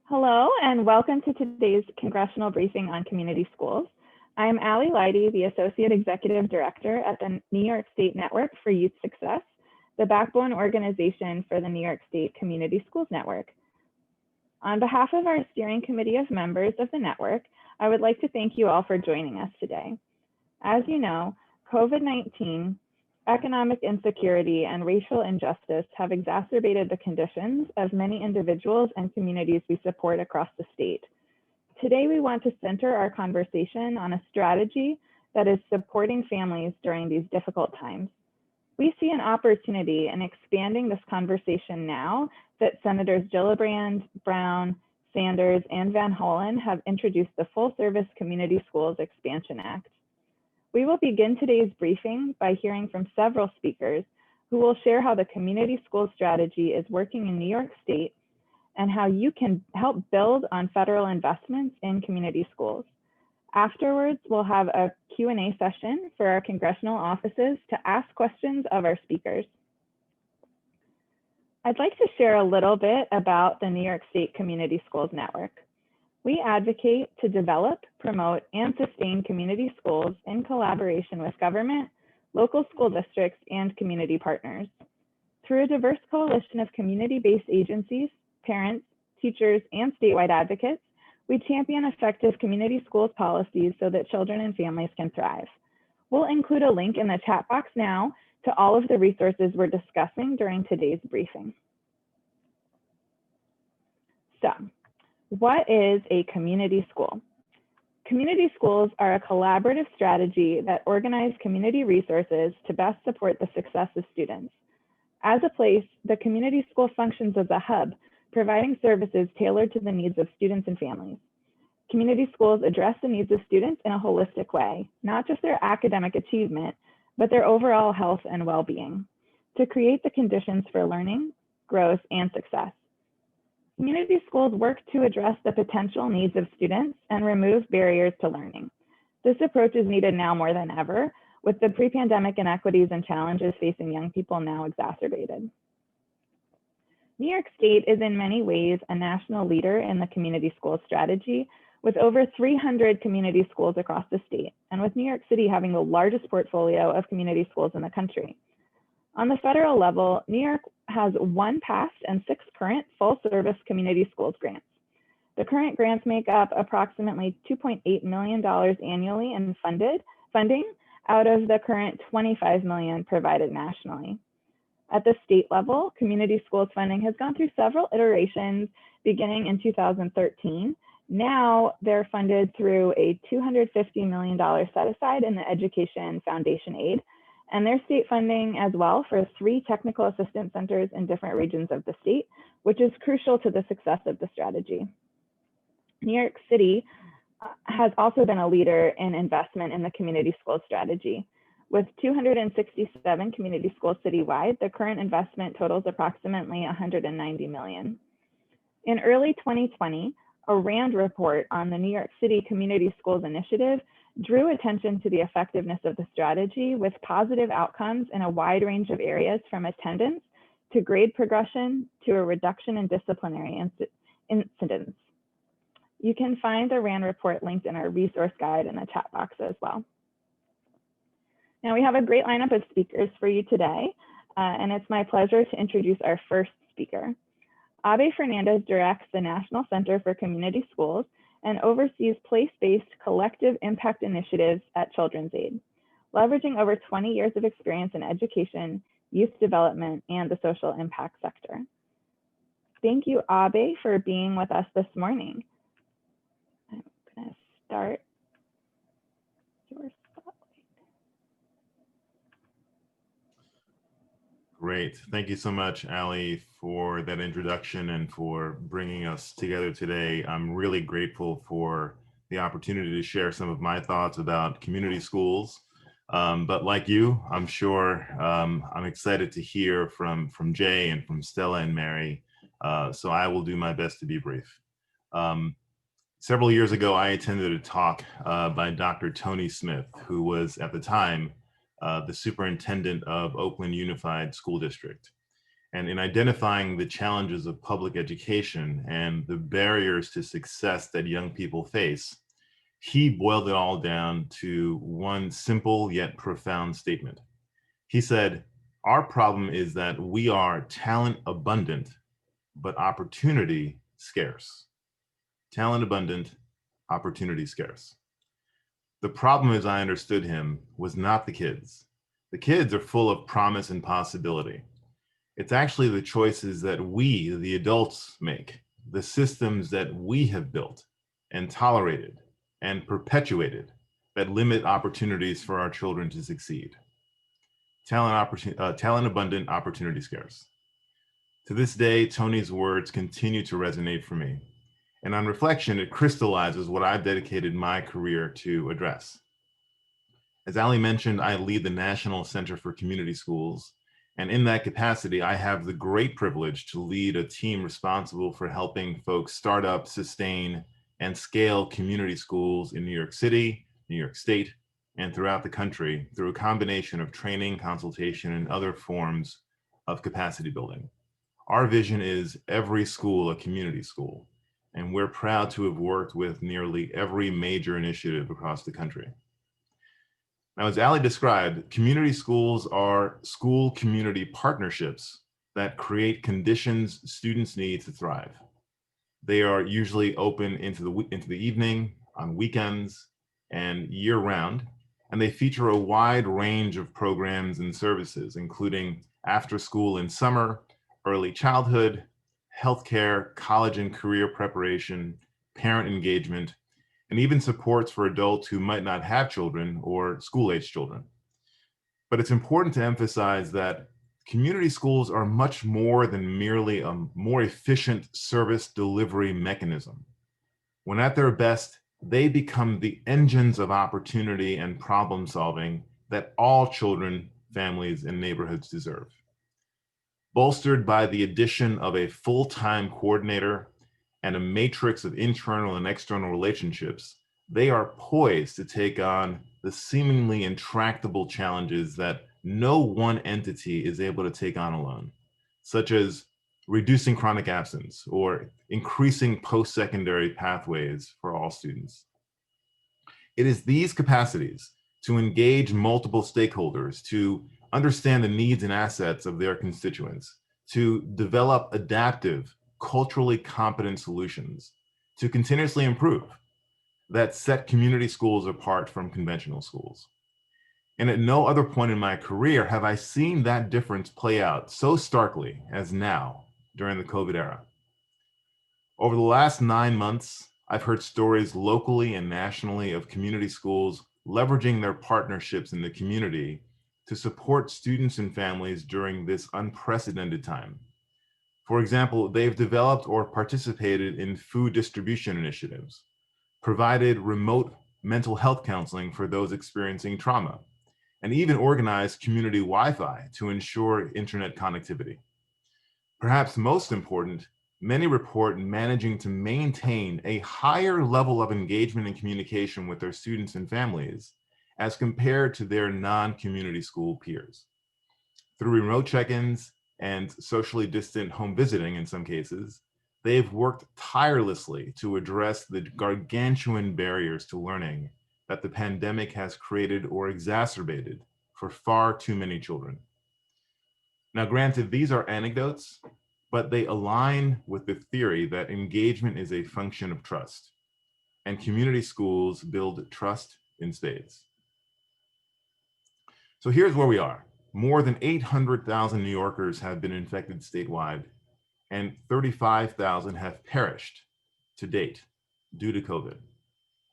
Hello, and welcome to today's Congressional Briefing on Community Schools. I'm Allie Leidy, the Associate Executive Director at the New York State Network for Youth Success, the backbone organization for the New York State Community Schools Network. On behalf of our steering committee of members of the network, I would like to thank you all for joining us today. As you know, COVID-19, economic insecurity, and racial injustice have exacerbated the conditions of many individuals and communities we support across the state. Today, we want to center our conversation on a strategy that is supporting families during these difficult times. We see an opportunity in expanding this conversation now that Senators Gillibrand, Brown, Sanders, and Van Hollen have introduced the Full Service Community Schools Expansion Act. We will begin today's briefing by hearing from several speakers who will share how the community school strategy is working in New York State and how you can help build on federal investments in community schools. Afterwards, we'll have a Q&A session for our congressional offices to ask questions of our speakers. I'd like to share a little bit about the New York State Community Schools Network. We advocate to develop, promote, and sustain community schools in collaboration with government, local school districts, and community partners. Through a diverse coalition of community-based agencies, parents, teachers, and statewide advocates, we champion effective community schools policies so that children and families can thrive. We'll include a link in the chat box now to all of the resources we're discussing during today's briefing. So, what is a community school? Community schools are a collaborative strategy that organize community resources to best support the success of students. As a place, the community school functions as a hub, providing services tailored to the needs of students and families. Community schools address the needs of students in a holistic way, not just their academic achievement, but their overall health and well-being, to create the conditions for learning, growth, and success. Community schools work to address the potential needs of students and remove barriers to learning. This approach is needed now more than ever, with the pre-pandemic inequities and challenges facing young people now exacerbated. New York State is in many ways a national leader in the community schools strategy, with over 300 community schools across the state, and with New York City having the largest portfolio of community schools in the country. On the federal level, New York has 1 past and 6 current full-service community schools grants. The current grants make up approximately $2.8 million annually in funding out of the current $25 million provided nationally. At the state level, community schools funding has gone through several iterations beginning in 2013. Now they're funded through a $250 million set-aside in the Education Foundation Aid, and their state funding as well for 3 technical assistance centers in different regions of the state, which is crucial to the success of the strategy. New York City has also been a leader in investment in the community school strategy. With 267 community schools citywide, the current investment totals approximately $190 million. In early 2020, a RAND report on the New York City Community Schools Initiative drew attention to the effectiveness of the strategy with positive outcomes in a wide range of areas, from attendance to grade progression to a reduction in disciplinary incidents. You can find the RAND report linked in our resource guide in the chat box as well. Now we have a great lineup of speakers for you today, and it's my pleasure to introduce our first speaker. Abe Fernandez directs the National Center for Community Schools and oversees place-based collective impact initiatives at Children's Aid, leveraging over 20 years of experience in education, youth development, and the social impact sector. Thank you, Abe, for being with us this morning. I'm gonna start your spotlight. Great. Thank you so much, Allie, for that introduction and for bringing us together today. I'm really grateful for the opportunity to share some of my thoughts about community schools. But like you, I'm sure I'm excited to hear from Jay and from Stella and Mary. So I will do my best to be brief. Several years ago, I attended a talk by Dr. Tony Smith, who was at the time the superintendent of Oakland Unified School District. And in identifying the challenges of public education and the barriers to success that young people face, he boiled it all down to one simple yet profound statement. He said, "Our problem is that we are talent abundant, but opportunity scarce." Talent abundant, opportunity scarce. The problem, as I understood him, was not the kids. The kids are full of promise and possibility. It's actually the choices that we, the adults, make, the systems that we have built and tolerated and perpetuated that limit opportunities for our children to succeed. Talent abundant, opportunity scarce. To this day, Tony's words continue to resonate for me. And on reflection, it crystallizes what I've dedicated my career to address. As Ali mentioned, I lead the National Center for Community Schools. And in that capacity, I have the great privilege to lead a team responsible for helping folks start up, sustain, and scale community schools in New York City, New York State, and throughout the country through a combination of training, consultation, and other forms of capacity building. Our vision is every school a community school, and we're proud to have worked with nearly every major initiative across the country. Now, as Ali described, community schools are school community partnerships that create conditions students need to thrive. They are usually open into the evening, on weekends, and year-round, and they feature a wide range of programs and services, including after school and summer, early childhood, healthcare, college and career preparation, parent engagement, and even supports for adults who might not have children or school-age children. But it's important to emphasize that community schools are much more than merely a more efficient service delivery mechanism. When at their best, they become the engines of opportunity and problem solving that all children, families, and neighborhoods deserve. Bolstered by the addition of a full-time coordinator and a matrix of internal and external relationships, they are poised to take on the seemingly intractable challenges that no one entity is able to take on alone, such as reducing chronic absence or increasing post-secondary pathways for all students. It is these capacities to engage multiple stakeholders, to understand the needs and assets of their constituents, to develop adaptive, culturally competent solutions, to continuously improve, that set community schools apart from conventional schools. And at no other point in my career have I seen that difference play out so starkly as now during the COVID era. Over the last 9 months, I've heard stories locally and nationally of community schools leveraging their partnerships in the community to support students and families during this unprecedented time. For example, they've developed or participated in food distribution initiatives, provided remote mental health counseling for those experiencing trauma, and even organized community Wi-Fi to ensure internet connectivity. Perhaps most important, many report managing to maintain a higher level of engagement and communication with their students and families as compared to their non-community school peers. Through remote check-ins and socially distant home visiting in some cases, they've worked tirelessly to address the gargantuan barriers to learning that the pandemic has created or exacerbated for far too many children. Now, granted, these are anecdotes, but they align with the theory that engagement is a function of trust, and community schools build trust in spades. So here's where we are. More than 800,000 New Yorkers have been infected statewide, and 35,000 have perished to date due to COVID.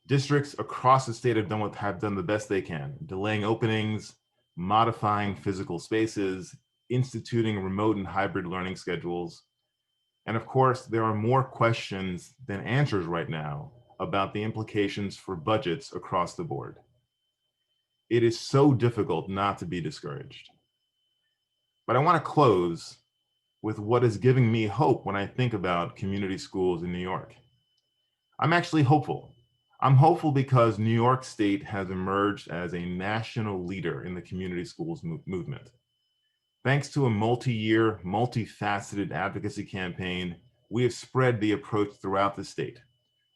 Districts across the state have done the best they can, delaying openings, modifying physical spaces, instituting remote and hybrid learning schedules. And of course, there are more questions than answers right now about the implications for budgets across the board. It is so difficult not to be discouraged. But I want to close with what is giving me hope when I think about community schools in New York. I'm actually hopeful. I'm hopeful because New York State has emerged as a national leader in the community schools movement. Thanks to a multi-year, multifaceted advocacy campaign, we have spread the approach throughout the state,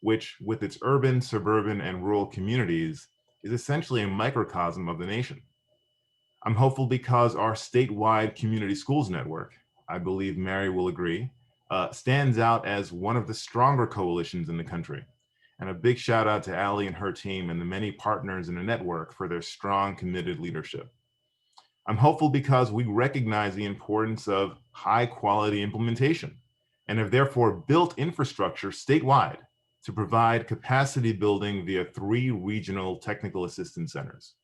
which, with its urban, suburban, and rural communities, is essentially a microcosm of the nation. I'm hopeful because our statewide community schools network, I believe Mary will agree, stands out as one of the stronger coalitions in the country. And a big shout out to Allie and her team and the many partners in the network for their strong, committed leadership. I'm hopeful because we recognize the importance of high quality implementation and have therefore built infrastructure statewide to provide capacity building via 3 regional technical assistance centers.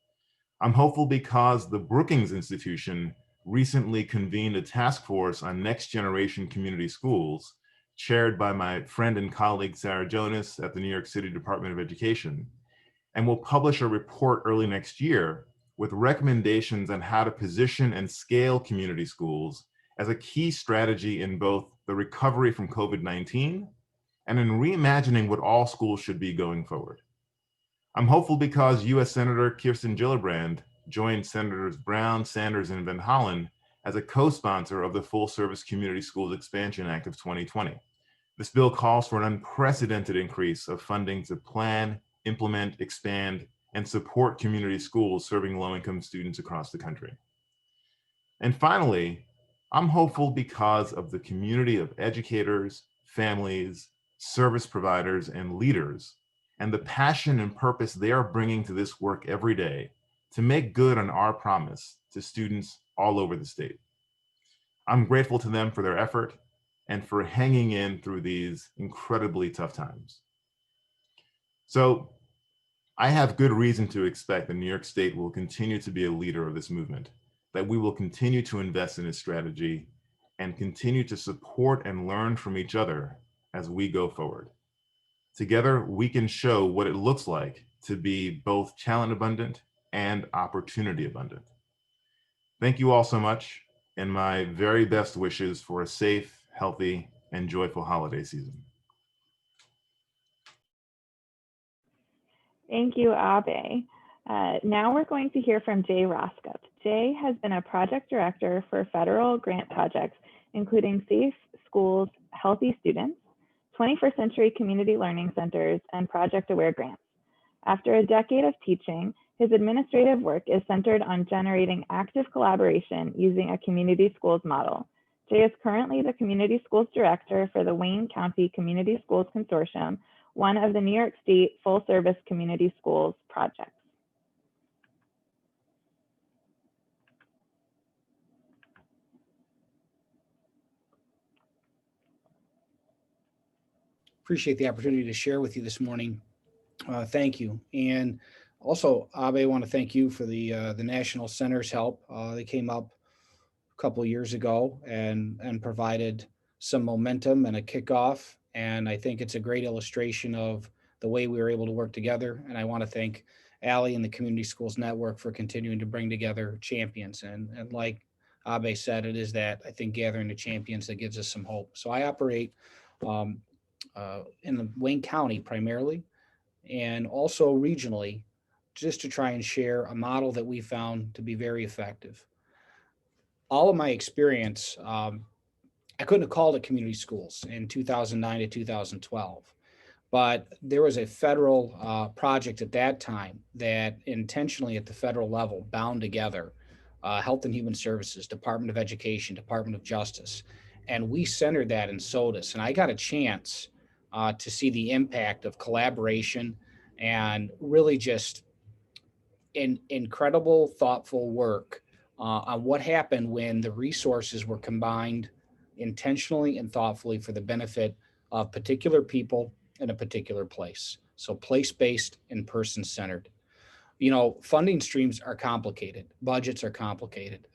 I'm hopeful because the Brookings Institution recently convened a task force on next generation community schools, chaired by my friend and colleague Sarah Jonas at the New York City Department of Education, and will publish a report early next year with recommendations on how to position and scale community schools as a key strategy in both the recovery from COVID-19 and in reimagining what all schools should be going forward. I'm hopeful because US Senator Kirsten Gillibrand joined Senators Brown, Sanders, and Van Hollen as a co-sponsor of the Full Service Community Schools Expansion Act of 2020. This bill calls for an unprecedented increase of funding to plan, implement, expand, and support community schools serving low-income students across the country. And finally, I'm hopeful because of the community of educators, families, service providers, and leaders, and the passion and purpose they are bringing to this work every day to make good on our promise to students all over the state. I'm grateful to them for their effort and for hanging in through these incredibly tough times. So I have good reason to expect that New York State will continue to be a leader of this movement, that we will continue to invest in its strategy and continue to support and learn from each other as we go forward. Together, we can show what it looks like to be both talent abundant and opportunity abundant. Thank you all so much, and my very best wishes for a safe, healthy, and joyful holiday season. Thank you, Abe. Now we're going to hear from Jay Roskop. Jay has been a project director for federal grant projects, including Safe Schools, Healthy Students, 21st Century Community Learning Centers, and Project Aware grants. After a decade of teaching, his administrative work is centered on generating active collaboration using a community schools model. Jay is currently the Community Schools Director for the Wayne County Community Schools Consortium, one of the New York State Full Service Community Schools projects. Appreciate the opportunity to share with you this morning. Thank you. And also, Abe, I want to thank you for the National Center's help. They came up a couple of years ago and provided some momentum and a kickoff. And I think it's a great illustration of the way we were able to work together. And I want to thank Allie and the Community Schools Network for continuing to bring together champions. And like Abe said, it is that, I think, gathering the champions that gives us some hope. So I operate in the Wayne County primarily, and also regionally, just to try and share a model that we found to be very effective. All of my experience, I couldn't have called it community schools in 2009 to 2012, but there was a federal project at that time that intentionally at the federal level bound together Health and Human Services, Department of Education, Department of Justice, and we centered that in SOTUS. And I got a chance to see the impact of collaboration and really just incredible, thoughtful work on what happened when the resources were combined intentionally and thoughtfully for the benefit of particular people in a particular place. So place-based and person-centered. You know, funding streams are complicated. Budgets are complicated.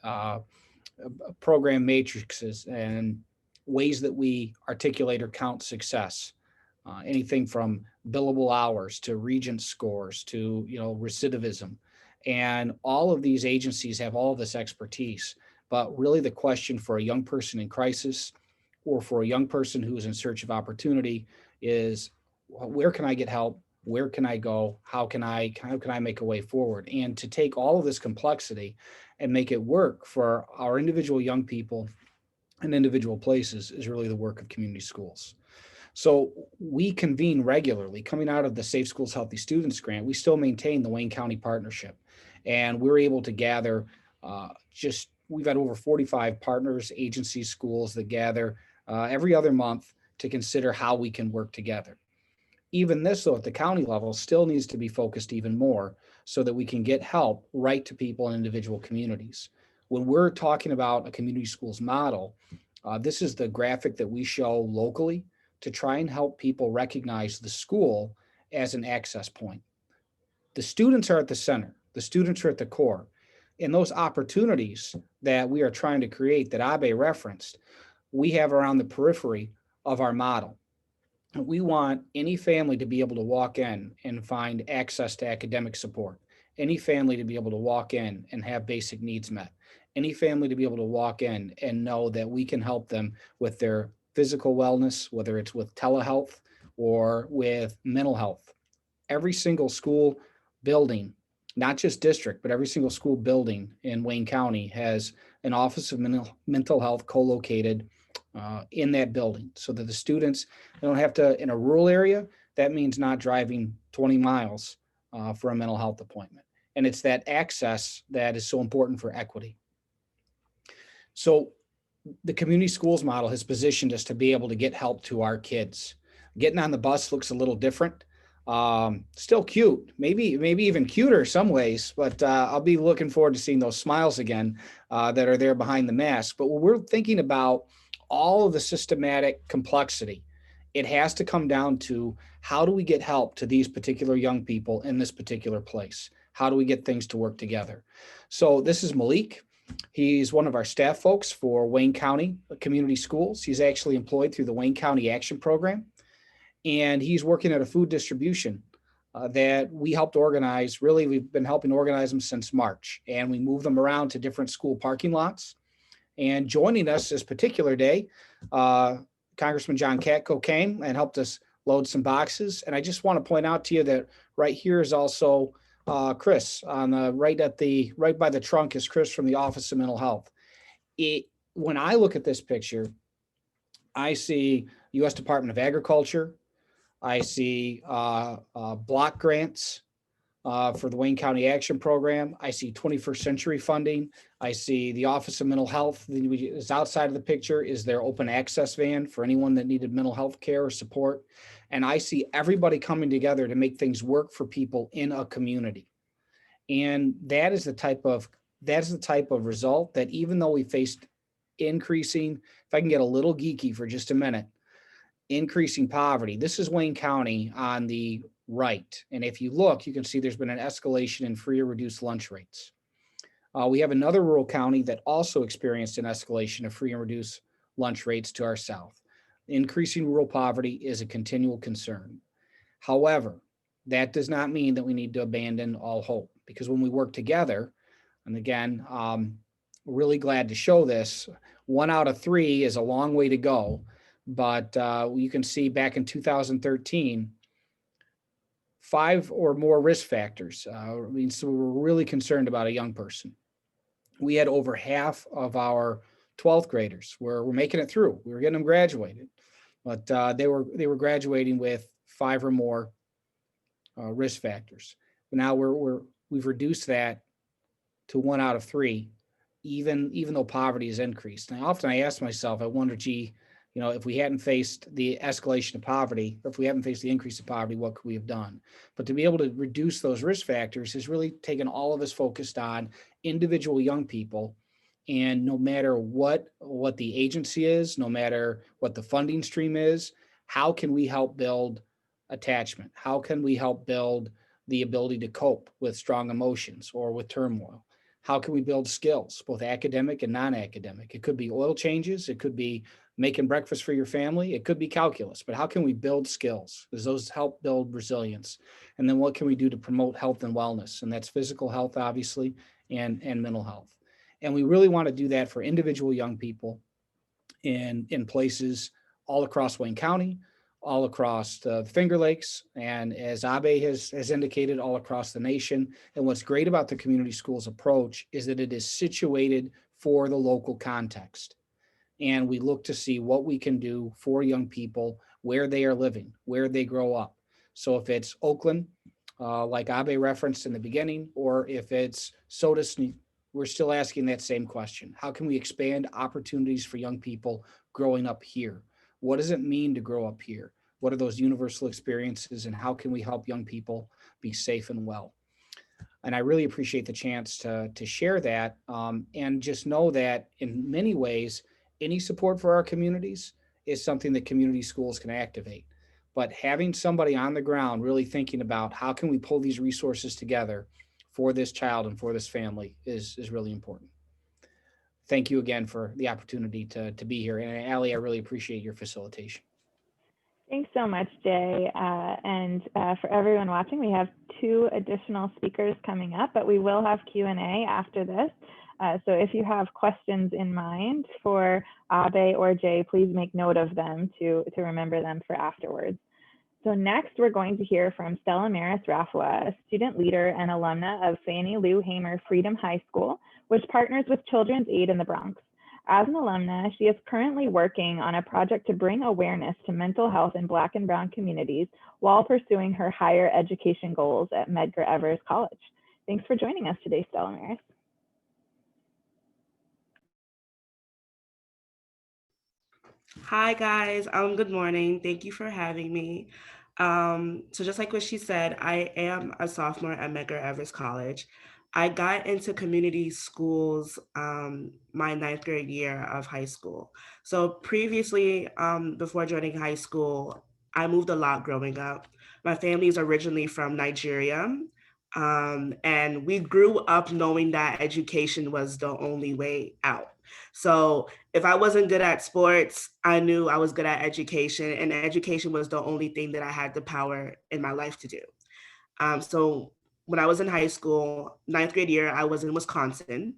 Program matrices and ways that we articulate or count success. Anything from billable hours to Regent scores to, you know, recidivism. And all of these agencies have all of this expertise. But really the question for a young person in crisis or for a young person who is in search of opportunity is, where can I get help? Where can I go? How can I make a way forward? And to take all of this complexity and make it work for our individual young people in individual places is really the work of community schools. So we convene regularly. Coming out of the Safe Schools, Healthy Students grant, we still maintain the Wayne County Partnership. And we're able to gather we've had over 45 partners, agencies, schools that gather every other month to consider how we can work together. Even this, though, at the county level, still needs to be focused even more so that we can get help right to people in individual communities. When we're talking about a community schools model, this is the graphic that we show locally to try and help people recognize the school as an access point. The students are at the center. The students are at the core. And those opportunities that we are trying to create that Abe referenced, we have around the periphery of our model. We want any family to be able to walk in and find access to academic support, any family to be able to walk in and have basic needs met, any family to be able to walk in and know that we can help them with their physical wellness, whether it's with telehealth or with mental health. Every single school building, not just district, but every single school building in Wayne County has an Office of Mental Health co-located in that building so that the students don't have to, in a rural area, that means not driving 20 miles for a mental health appointment. And it's that access that is so important for equity. So the community schools model has positioned us to be able to get help to our kids. Getting on the bus looks a little different. Still cute, maybe even cuter some ways, but I'll be looking forward to seeing those smiles again that are there behind the mask. But when we're thinking about all of the systematic complexity, it has to come down to how do we get help to these particular young people in this particular place? How do we get things to work together? So this is Malik. He's one of our staff folks for Wayne County Community Schools. He's actually employed through the Wayne County Action Program, and he's working at a food distribution that we helped organize. Really, we've been helping organize them since March, and we move them around to different school parking lots. And joining us this particular day, Congressman John Katko came and helped us load some boxes. And I just want to point out to you that right here is also Chris on the right by the trunk is Chris from the Office of Mental Health. When I look at this picture, I see U.S. Department of Agriculture. I see block grants for the Wayne County Action Program. I see 21st Century funding. I see the Office of Mental Health is outside of the picture is their open access van for anyone that needed mental health care or support. And I see everybody coming together to make things work for people in a community. And that is the type of result that even though we faced increasing, if I can get a little geeky for just a minute, increasing poverty. This is Wayne County on the right. And if you look, you can see there's been an escalation in free or reduced lunch rates. We have another rural county that also experienced an escalation of free and reduced lunch rates to our south. Increasing rural poverty is a continual concern. However, that does not mean that we need to abandon all hope, because when we work together, and again, we're really glad to show this, 1 out of 3 is a long way to go. But you can see back in 2013, 5 or more risk factors. So we're really concerned about a young person. We had over half of our 12th graders were making it through. We were getting them graduated, but they were graduating with 5 or more risk factors. But now we've reduced that to 1 out of 3, even though poverty has increased. And often I ask myself, I wonder, if we hadn't faced the escalation of poverty, or if we haven't faced the increase of poverty, what could we have done? But to be able to reduce those risk factors has really taken all of us focused on individual young people. And no matter what the agency is, no matter what the funding stream is, how can we help build attachment? How can we help build the ability to cope with strong emotions or with turmoil? How can we build skills, both academic and non-academic? It could be oil changes. It could be making breakfast for your family. It could be calculus, but how can we build skills? Because those help build resilience. And then what can we do to promote health and wellness? And that's physical health, obviously, and mental health. And we really want to do that for individual young people in places all across Wayne County, all across the Finger Lakes, and as Abe has indicated, all across the nation. And what's great about the community schools approach is that it is situated for the local context. And we look to see what we can do for young people, where they are living, where they grow up. So if it's Oakland, like Abe referenced in the beginning, or if it's Sodus, we're still asking that same question. How can we expand opportunities for young people growing up here? What does it mean to grow up here? What are those universal experiences, and how can we help young people be safe and well? And I really appreciate the chance to share that, and just know that in many ways, any support for our communities is something that community schools can activate. But having somebody on the ground really thinking about how can we pull these resources together for this child and for this family is really important. Thank you again for the opportunity to be here. And Allie, I really appreciate your facilitation. Thanks so much, Jay. For everyone watching, we have 2 additional speakers coming up, but we will have Q&A after this. So if you have questions in mind for Abe or Jay, please make note of them to remember them for afterwards. So next, we're going to hear from Stella Maris Rafua, a student leader and alumna of Fannie Lou Hamer Freedom High School, which partners with Children's Aid in the Bronx. As an alumna, she is currently working on a project to bring awareness to mental health in Black and Brown communities while pursuing her higher education goals at Medgar Evers College. Thanks for joining us today, Stella Maris. Hi guys, good morning. Thank you for having me. So just like what she said, I am a sophomore at Medgar Evers College. I got into community schools my 9th grade year of high school. So previously, before joining high school, I moved a lot growing up. My family is originally from Nigeria, and we grew up knowing that education was the only way out. So if I wasn't good at sports, I knew I was good at education, and education was the only thing that I had the power in my life to do. So when I was in high school, 9th grade year, I was in Wisconsin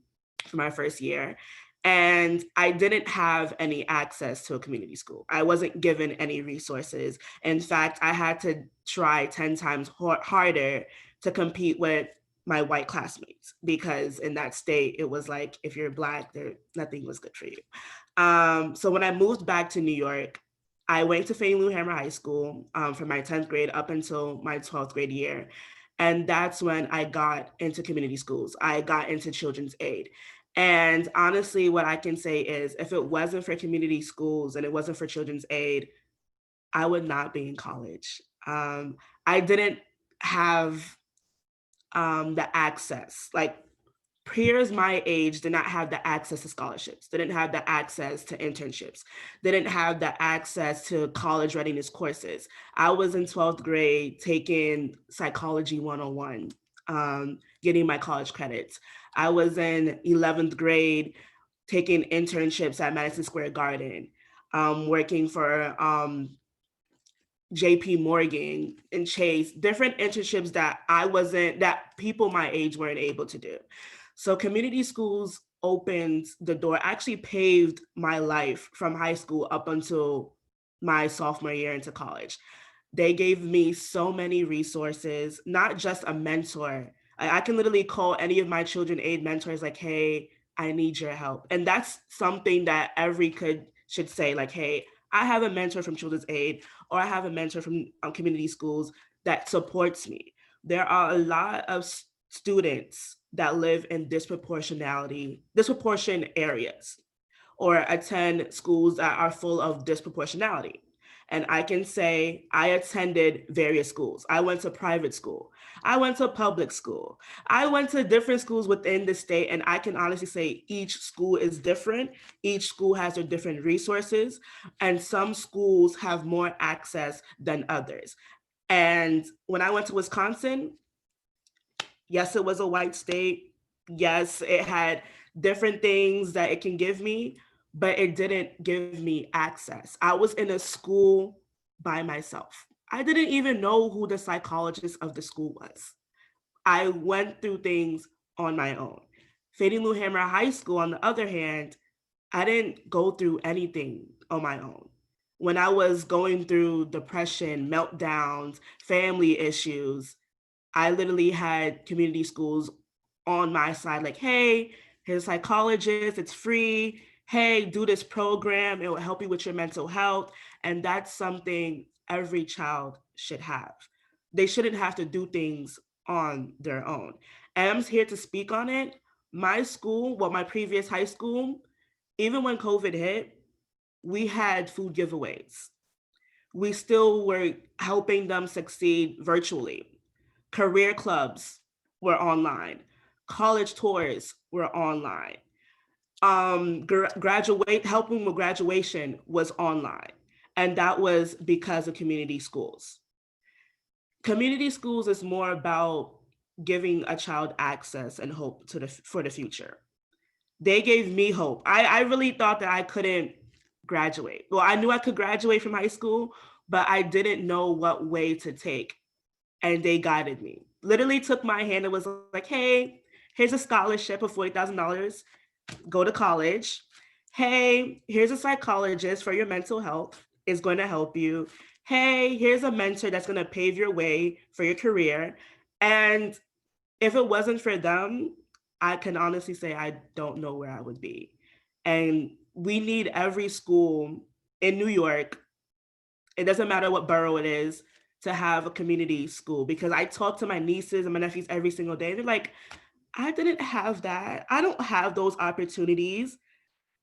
for my first year, and I didn't have any access to a community school. I wasn't given any resources. In fact, I had to try 10 times harder to compete with my white classmates, because in that state, it was like, if you're Black, nothing was good for you. So when I moved back to New York, I went to Fannie Lou Hamer High School from my 10th grade up until my 12th grade year. And that's when I got into community schools. I got into Children's Aid. And honestly, what I can say is, if it wasn't for community schools and it wasn't for Children's Aid, I would not be in college. I didn't have the access. Like, peers my age did not have the access to scholarships, didn't have the access to internships, didn't have the access to college readiness courses. I was in 12th grade taking Psychology 101, getting my college credits. I was in 11th grade taking internships at Madison Square Garden, working for JP Morgan and Chase, different internships that people my age weren't able to do. So community schools opened the door, actually paved my life from high school up until my sophomore year into college. They gave me so many resources, not just a mentor. I can literally call any of my Children's Aid mentors like, hey, I need your help. And that's something that every kid should say, like, hey, I have a mentor from Children's Aid, or I have a mentor from community schools that supports me. There are a lot of students that live in disproportionate areas, or attend schools that are full of disproportionality. And I can say I attended various schools. I went to private school. I went to public school. I went to different schools within the state, and I can honestly say each school is different. Each school has their different resources, and some schools have more access than others. And when I went to Wisconsin, yes, it was a white state. Yes, it had different things that it can give me, but it didn't give me access. I was in a school by myself. I didn't even know who the psychologist of the school was. I went through things on my own. Fannie Lou Hamer High School, on the other hand, I didn't go through anything on my own. when I was going through depression, meltdowns, family issues, I literally had community schools on my side, like, hey, here's a psychologist, it's free. Hey, do this program, it will help you with your mental health. And that's something every child should have. They shouldn't have to do things on their own. And I'm here to speak on it. My school, well, my previous high school, even when COVID hit, we had food giveaways. We still were helping them succeed virtually. Career clubs were online. College tours were online. Helping with graduation was online. And that was because of community schools. Community schools is more about giving a child access and hope for the future. They gave me hope. I really thought that I couldn't graduate. Well, I knew I could graduate from high school, but I didn't know what way to take. And they guided me. Literally took my hand and was like, hey, here's a scholarship of $40,000. Go to college. Hey, here's a psychologist for your mental health, is going to help you. Hey, here's a mentor that's going to pave your way for your career. And if it wasn't for them, I can honestly say I don't know where I would be. And we need every school in New York, it doesn't matter what borough it is, to have a community school, because I talk to my nieces and my nephews every single day. They're like, I didn't have that. I don't have those opportunities.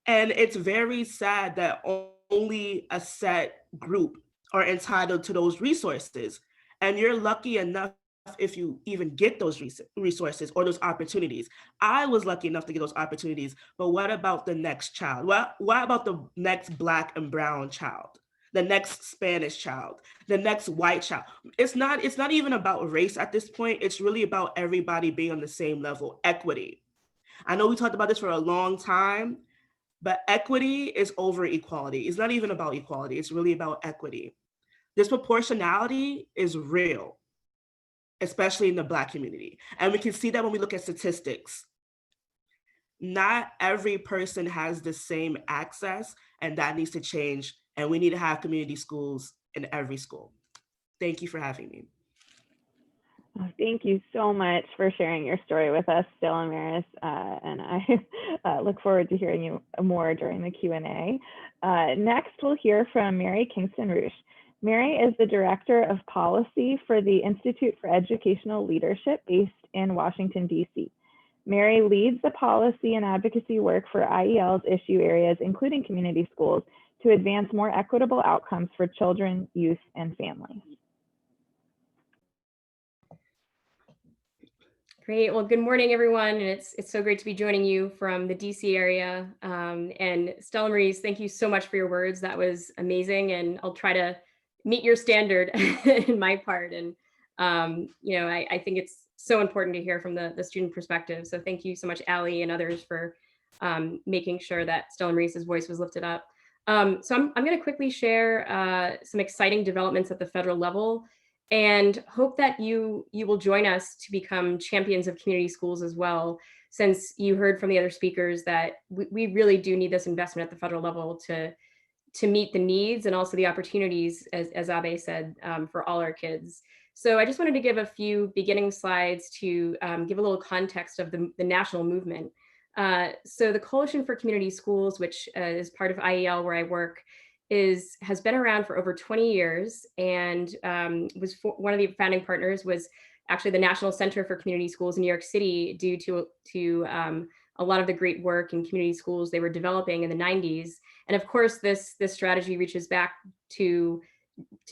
And it's very sad that only a set group are entitled to those resources. And you're lucky enough if you even get those resources or those opportunities. I was lucky enough to get those opportunities, but what about the next child? What about the next Black and brown child? The next Spanish child, the next white child? It's not even about race at this point. It's really about everybody being on the same level, equity. I know we talked about this for a long time, but equity is over equality. It's not even about equality. It's really about equity. Disproportionality is real, especially in the Black community. And we can see that when we look at statistics. Not every person has the same access, and that needs to change. And we need to have community schools in every school. Thank you for having me. Thank you so much for sharing your story with us, Stella Maris, and I look forward to hearing you more during the Q&A. Next, we'll hear from Mary Kingston-Rush. Mary is the Director of Policy for the Institute for Educational Leadership based in Washington, D.C. Mary leads the policy and advocacy work for IEL's issue areas, including community schools, to advance more equitable outcomes for children, youth, and families. Great. Well, good morning, everyone. And it's so great to be joining you from the DC area. And Stella Maris, thank you so much for your words. That was amazing. And I'll try to meet your standard in my part. And, I think it's so important to hear from the student perspective. So thank you so much, Allie and others, for making sure that Stella Maris's voice was lifted up. So I'm going to quickly share some exciting developments at the federal level, and hope that you will join us to become champions of community schools as well, since you heard from the other speakers that we really do need this investment at the federal level to meet the needs and also the opportunities, as Abe said, for all our kids. So I just wanted to give a few beginning slides to give a little context of the national movement. So the Coalition for Community Schools, which is part of IEL where I work, has been around for over 20 years, and one of the founding partners was actually the National Center for Community Schools in New York City, due to a lot of the great work in community schools they were developing in the 90s. And of course, this strategy reaches back to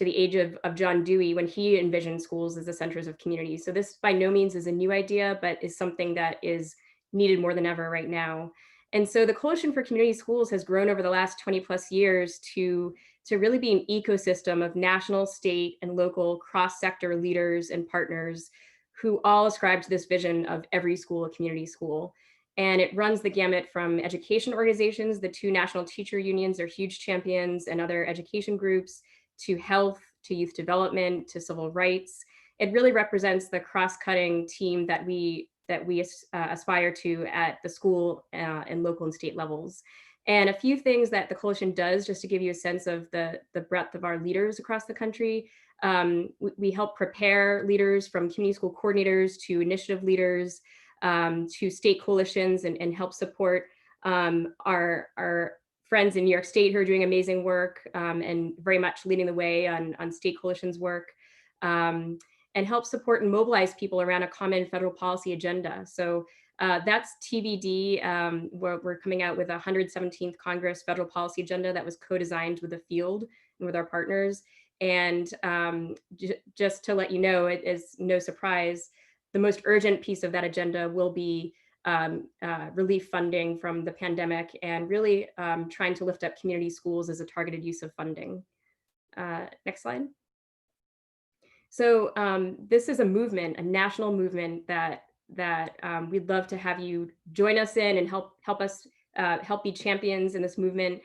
the age of John Dewey, when he envisioned schools as the centers of community. So this by no means is a new idea, but is something that is needed more than ever right now. And so the Coalition for Community Schools has grown over the last 20 plus years to really be an ecosystem of national, state, and local cross-sector leaders and partners who all ascribe to this vision of every school a community school. And it runs the gamut from education organizations. The two national teacher unions are huge champions, and other education groups, to health, to youth development, to civil rights. It really represents the cross-cutting team that we aspire to at the school and local and state levels. And a few things that the coalition does, just to give you a sense of the breadth of our leaders across the country. We help prepare leaders, from community school coordinators to initiative leaders, to state coalitions, and help support our friends in New York State who are doing amazing work, and very much leading the way on state coalitions work, and help support and mobilize people around a common federal policy agenda. So that's TBD. We're coming out with a 117th Congress federal policy agenda that was co-designed with the field and with our partners. And just to let you know, it is no surprise, the most urgent piece of that agenda will be relief funding from the pandemic, and really trying to lift up community schools as a targeted use of funding. Next slide. So this is a movement, a national movement that we'd love to have you join us in and help us help be champions in this movement.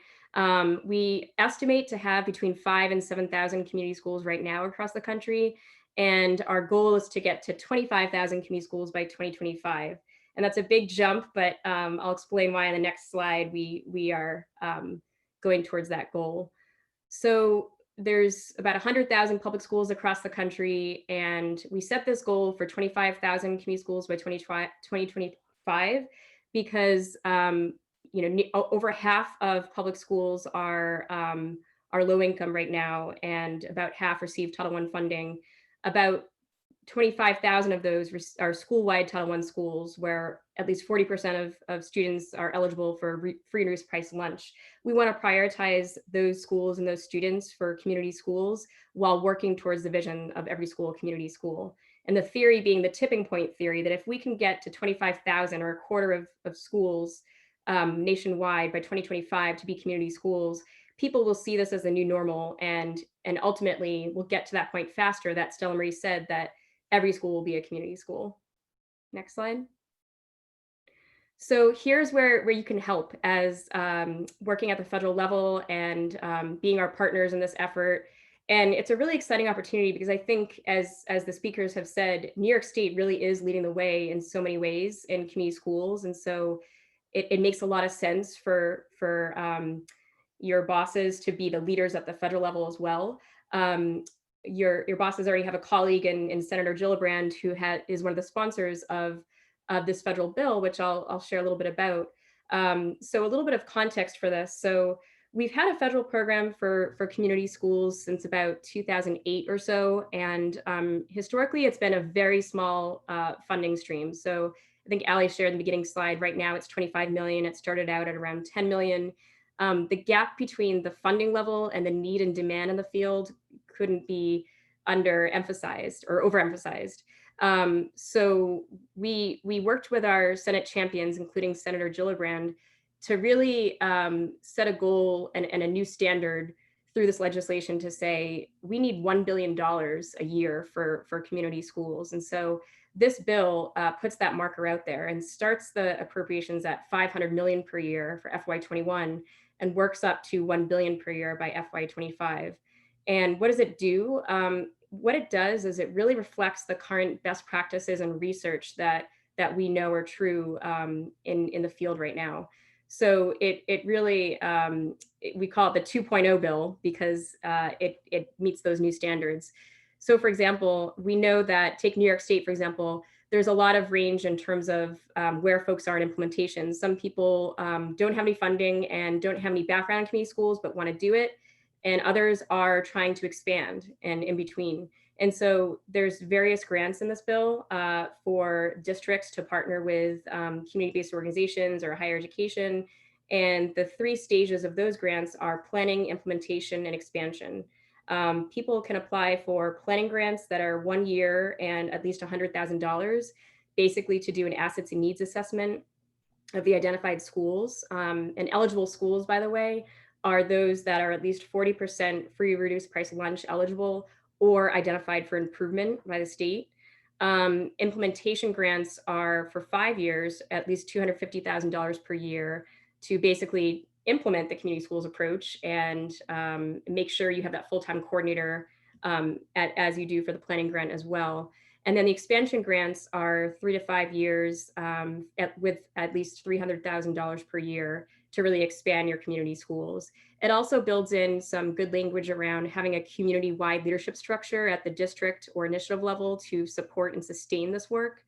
We estimate to have between 5,000 and 7,000 community schools right now across the country. And our goal is to get to 25,000 community schools by 2025. And that's a big jump, but I'll explain why on the next slide we are going towards that goal. So there's about 100,000 public schools across the country, and we set this goal for 25,000 community schools by 2025 because over half of public schools are low income right now, and about half receive Title I funding. About 25,000 of those are school-wide Title I schools, where at least 40% of students are eligible for free and reduced price lunch. We want to prioritize those schools and those students for community schools while working towards the vision of every school, community school. And the theory being the tipping point theory, that if we can get to 25,000, or a quarter of schools nationwide by 2025 to be community schools, people will see this as the new normal, and ultimately we'll get to that point faster that Stella Maris said, that every school will be a community school. Next slide. So here's where you can help as working at the federal level and being our partners in this effort. And it's a really exciting opportunity because I think, as the speakers have said, New York State really is leading the way in so many ways in community schools. And so it makes a lot of sense for your bosses to be the leaders at the federal level as well. Your bosses already have a colleague in Senator Gillibrand, who is one of the sponsors of this federal bill, which I'll share a little bit about. So a little bit of context for this. So we've had a federal program for community schools since about 2008 or so. And historically, it's been a very small funding stream. So I think Ali shared in the beginning slide, right now it's 25 million. It started out at around 10 million. The gap between the funding level and the need and demand in the field couldn't be underemphasized or overemphasized. So we worked with our Senate champions, including Senator Gillibrand, to really set a goal and a new standard through this legislation to say, we need $1 billion a year for community schools. And so this bill puts that marker out there and starts the appropriations at 500 million per year for FY21 and works up to 1 billion per year by FY25. And what does it do? What it does is it really reflects the current best practices and research that we know are true in the field right now. So it really, we call it the 2.0 bill because it meets those new standards. So for example, we know that, take New York State, for example, there's a lot of range in terms of where folks are in implementation. Some people don't have any funding and don't have any background in community schools, but want to do it. And others are trying to expand and in between. And so there's various grants in this bill for districts to partner with community-based organizations or higher education. And the 3 stages of those grants are planning, implementation, and expansion. People can apply for planning grants that are 1 year and at least $100,000, basically to do an assets and needs assessment of the identified schools. And eligible schools, by the way, are those that are at least 40% free reduced price lunch eligible or identified for improvement by the state. Implementation grants are for 5 years, at least $250,000 per year, to basically implement the community schools approach and make sure you have that full-time coordinator as you do for the planning grant as well. And then the expansion grants are 3 to 5 years with at least $300,000 per year to really expand your community schools. It also builds in some good language around having a community-wide leadership structure at the district or initiative level to support and sustain this work.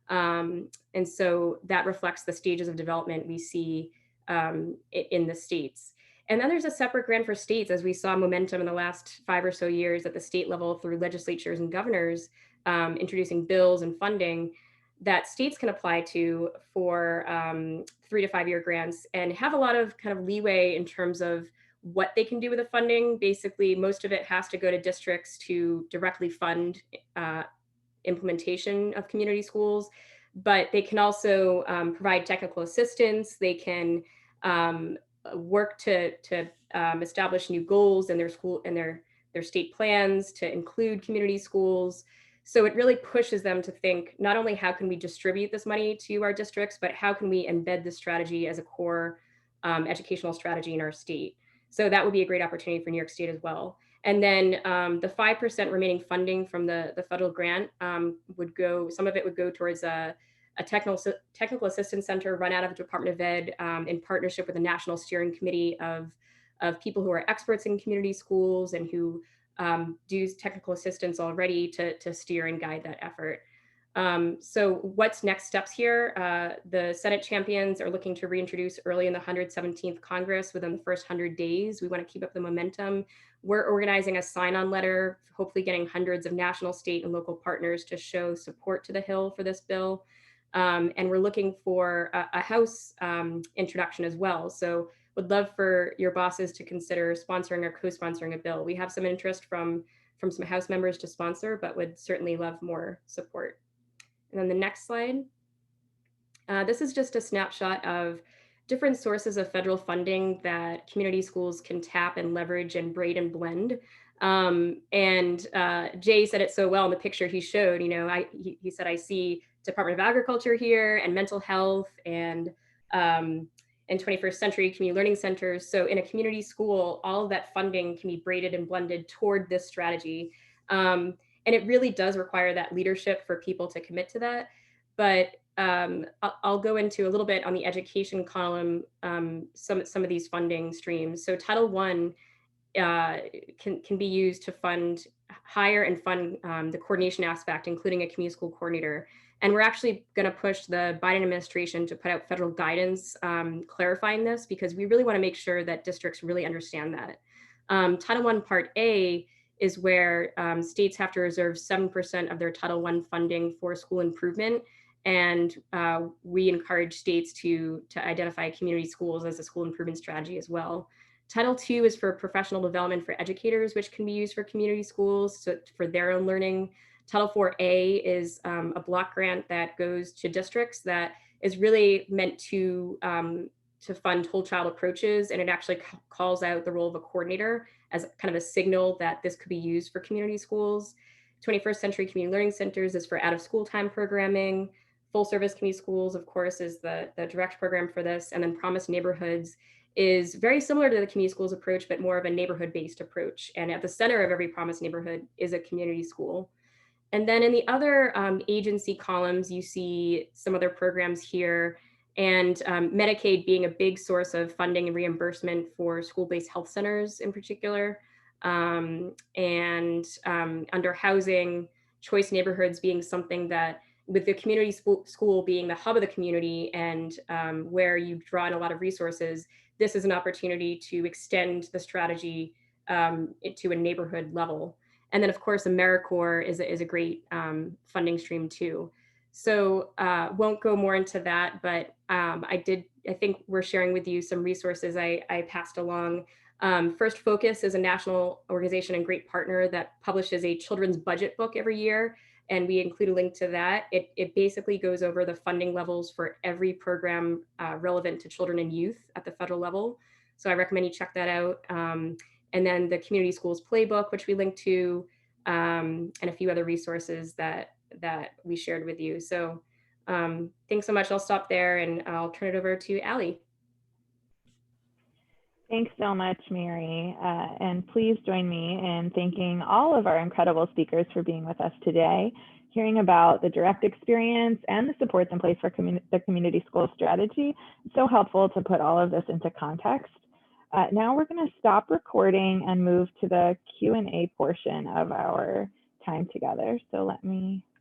And so that reflects the stages of development we see in the states. And then there's a separate grant for states, as we saw momentum in the last 5 or so years at the state level through legislatures and governors introducing bills and funding that states can apply to for 3 to 5 year grants and have a lot of kind of leeway in terms of what they can do with the funding. Basically, most of it has to go to districts to directly fund implementation of community schools, but they can also provide technical assistance. They can work to establish new goals in their school and their state plans to include community schools. So it really pushes them to think not only how can we distribute this money to our districts, but how can we embed this strategy as a core educational strategy in our state. So that would be a great opportunity for New York State as well. And then the 5% remaining funding from the federal grant would go, some of it would go towards a technical assistance center run out of the Department of Ed in partnership with the National Steering Committee of people who are experts in community schools and who do technical assistance already to steer and guide that effort. So what's next steps here? The Senate champions are looking to reintroduce early in the 117th Congress within the first 100 days. We want to keep up the momentum. We're organizing a sign-on letter, hopefully getting hundreds of national, state, and local partners to show support to the Hill for this bill. And we're looking for a House introduction as well. So would love for your bosses to consider sponsoring or co-sponsoring a bill. We have some interest from some House members to sponsor, but would certainly love more support. And then the next slide. This is just a snapshot of different sources of federal funding that community schools can tap and leverage and braid and blend. Jay said it so well in the picture he showed. You know, he said, I see Department of Agriculture here and mental health and 21st century community learning centers. So in a community school, all of that funding can be braided and blended toward this strategy. And it really does require that leadership for people to commit to that. But I'll go into a little bit on the education column, some of these funding streams. So Title I can be used to hire and fund the coordination aspect, including a community school coordinator. And we're actually going to push the Biden administration to put out federal guidance clarifying this, because we really want to make sure that districts really understand that. Title I Part A is where states have to reserve 7% of their Title I funding for school improvement. And we encourage states to identify community schools as a school improvement strategy as well. Title II is for professional development for educators, which can be used for community schools for their own learning. Title IV-A is a block grant that goes to districts that is really meant to fund whole child approaches, and it actually calls out the role of a coordinator as kind of a signal that this could be used for community schools. 21st Century Community Learning Centers is for out-of-school time programming. Full service community schools, of course, is the direct program for this. And then Promise Neighborhoods is very similar to the community schools approach, but more of a neighborhood-based approach. And at the center of every Promise neighborhood is a community school. And then in the other agency columns, you see some other programs here, and Medicaid being a big source of funding and reimbursement for school-based health centers in particular. Under housing, choice neighborhoods being something that, with the community school being the hub of the community and where you draw in a lot of resources, this is an opportunity to extend the strategy to a neighborhood level. And then, of course, AmeriCorps is a great funding stream too. So won't go more into that, but I think we're sharing with you some resources I passed along. First Focus is a national organization and great partner that publishes a children's budget book every year, and we include a link to that. It basically goes over the funding levels for every program relevant to children and youth at the federal level. So I recommend you check that out. And then the Community Schools Playbook, which we linked to, and a few other resources that we shared with you. So thanks so much. I'll stop there and I'll turn it over to Allie. Thanks so much, Mary. And please join me in thanking all of our incredible speakers for being with us today. hearing about the direct experience and the supports in place for the community school strategy. It's so helpful to put all of this into context. Now we're going to stop recording and move to the Q&A portion of our time together. So let me